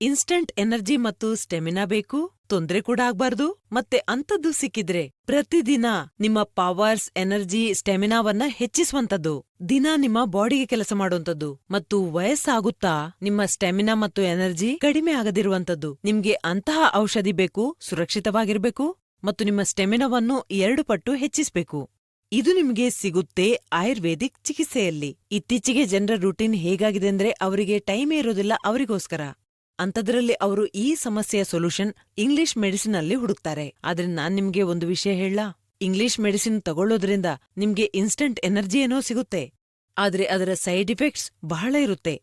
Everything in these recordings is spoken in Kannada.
ಇನ್ಸ್ಟಂಟ್ ಎನರ್ಜಿ ಮತ್ತು ಸ್ಟೆಮಿನಾ ಬೇಕು, ತೊಂದ್ರೆ ಕೂಡ ಆಗ್ಬಾರ್ದು, ಮತ್ತೆ ಅಂಥದ್ದು ಸಿಕ್ಕಿದ್ರೆ ಪ್ರತಿದಿನ ನಿಮ್ಮ ಪವರ್ಸ್, ಎನರ್ಜಿ, ಸ್ಟೆಮಿನಾವನ್ನ ಹೆಚ್ಚಿಸುವಂತದ್ದು, ದಿನ ನಿಮ್ಮ ಬಾಡಿಗೆ ಕೆಲಸ ಮಾಡುವಂತದ್ದು, ಮತ್ತು ವಯಸ್ಸಾಗುತ್ತಾ ನಿಮ್ಮ ಸ್ಟೆಮಿನಾ ಮತ್ತು ಎನರ್ಜಿ ಕಡಿಮೆ ಆಗದಿರುವಂತದ್ದು. ನಿಮ್ಗೆ ಅಂತಹ ಔಷಧಿ ಬೇಕು, ಸುರಕ್ಷಿತವಾಗಿರ್ಬೇಕು ಮತ್ತು ನಿಮ್ಮ ಸ್ಟೆಮಿನಾವನ್ನು 2 ಪಟ್ಟು ಹೆಚ್ಚಿಸ್ಬೇಕು. ಇದು ನಿಮ್ಗೆ ಸಿಗುತ್ತೆ ಆಯುರ್ವೇದಿಕ್ ಚಿಕಿತ್ಸೆಯಲ್ಲಿ. ಇತ್ತೀಚೆಗೆ ಜನರ ರೂಟೀನ್ ಹೇಗಾಗಿದೆ ಅಂದ್ರೆ ಅವರಿಗೆ ಟೈಮೇ ಇರೋದಿಲ್ಲ ಅವರಿಗೋಸ್ಕರ. ಅಂಥದ್ರಲ್ಲಿ ಅವರು ಈ ಸಮಸ್ಯೆಯ ಸೊಲ್ಯೂಷನ್ ಇಂಗ್ಲಿಷ್ ಮೆಡಿಸಿನ್ ಅಲ್ಲಿ ಹುಡುಕ್ತಾರೆ. ಆದ್ರೆ ನಾನ್ ನಿಮ್ಗೆ ಒಂದು ವಿಷಯ ಹೇಳಲಾ? ಇಂಗ್ಲಿಷ್ ಮೆಡಿಸಿನ್ ತಗೊಳ್ಳೋದ್ರಿಂದ ನಿಮ್ಗೆ ಇನ್ಸ್ಟಂಟ್ ಎನರ್ಜಿ ಏನೋ ಸಿಗುತ್ತೆ, ಆದ್ರೆ ಅದರ ಸೈಡ್ ಇಫೆಕ್ಟ್ಸ್ ಬಹಳ ಇರುತ್ತೆ.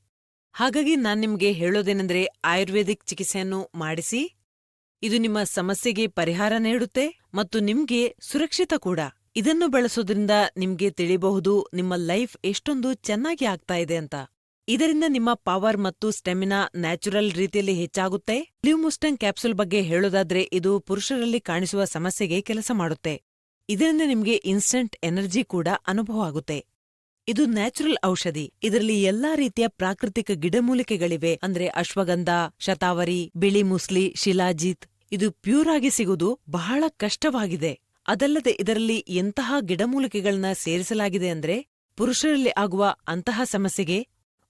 ಹಾಗಾಗಿ ನಾನ್ ನಿಮ್ಗೆ ಹೇಳೋದೇನೆಂದ್ರೆ ಆಯುರ್ವೇದಿಕ್ ಚಿಕಿತ್ಸೆಯನ್ನು ಮಾಡಿಸಿ. ಇದು ನಿಮ್ಮ ಸಮಸ್ಯೆಗೆ ಪರಿಹಾರ ನೀಡುತ್ತೆ ಮತ್ತು ನಿಮ್ಗೆ ಸುರಕ್ಷಿತ ಕೂಡ. ಇದನ್ನು ಬಳಸೋದ್ರಿಂದ ನಿಮ್ಗೆ ತಿಳಿಬಹುದು ನಿಮ್ಮ ಲೈಫ್ ಎಷ್ಟೊಂದು ಚೆನ್ನಾಗಿ ಆಗ್ತಾ ಇದೆ ಅಂತ. ಇದರಿಂದ ನಿಮ್ಮ ಪವರ್ ಮತ್ತು ಸ್ಟೆಮಿನಾ ನ್ಯಾಚುರಲ್ ರೀತಿಯಲ್ಲಿ ಹೆಚ್ಚಾಗುತ್ತೆ. ಲಿವ್ಮುಸ್ಟಂಗ್ ಕ್ಯಾಪ್ಸೂಲ್ ಬಗ್ಗೆ ಹೇಳೋದಾದ್ರೆ ಇದು ಪುರುಷರಲ್ಲಿ ಕಾಣಿಸುವ ಸಮಸ್ಯೆಗೆ ಕೆಲಸ ಮಾಡುತ್ತೆ. ಇದರಿಂದ ನಿಮ್ಗೆ ಇನ್ಸ್ಟಂಟ್ ಎನರ್ಜಿ ಕೂಡ ಅನುಭವ ಆಗುತ್ತೆ. ಇದು ನ್ಯಾಚುರಲ್ ಔಷಧಿ. ಇದರಲ್ಲಿ ಎಲ್ಲಾ ರೀತಿಯ ಪ್ರಾಕೃತಿಕ ಗಿಡಮೂಲಿಕೆಗಳಿವೆ. ಅಂದ್ರೆ ಅಶ್ವಗಂಧ, ಶತಾವರಿ, ಬಿಳಿ ಮುಸ್ಲಿ, ಶಿಲಾಜಿತ್. ಇದು ಪ್ಯೂರ್ ಆಗಿ ಸಿಗುವುದು ಬಹಳ ಕಷ್ಟವಾಗಿದೆ. ಅದಲ್ಲದೆ ಇದರಲ್ಲಿ ಎಂತಹ ಗಿಡಮೂಲಿಕೆಗಳನ್ನ ಸೇರಿಸಲಾಗಿದೆ ಅಂದ್ರೆ ಪುರುಷರಲ್ಲಿ ಆಗುವ ಅಂತಹ ಸಮಸ್ಯೆಗೆ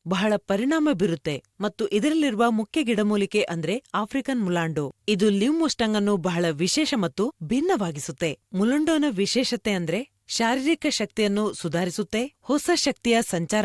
ಬಹಳ ಪರಿಣಾಮ ಬೀರುತ್ತೆ. ಮತ್ತು ಇದರಲ್ಲಿರುವ ಮುಖ್ಯ ಗಿಡಮೂಲಿಕೆ ಅಂದ್ರೆ ಆಫ್ರಿಕನ್ ಮುಲಾಂಡೋ. ಇದು ಲಿವ್ಮುಸ್ಟಂಗ್ ಅನ್ನು ಬಹಳ ವಿಶೇಷ ಮತ್ತು ಭಿನ್ನವಾಗಿಸುತ್ತೆ. ಮುಲಾಂಡೋನ ವಿಶೇಷತೆ ಅಂದ್ರೆ ಶಾರೀರಿಕ ಶಕ್ತಿಯನ್ನು ಸುಧಾರಿಸುತ್ತೆ, ಹೊಸ ಶಕ್ತಿಯ ಸಂಚಾರವಾಗುತ್ತದೆ.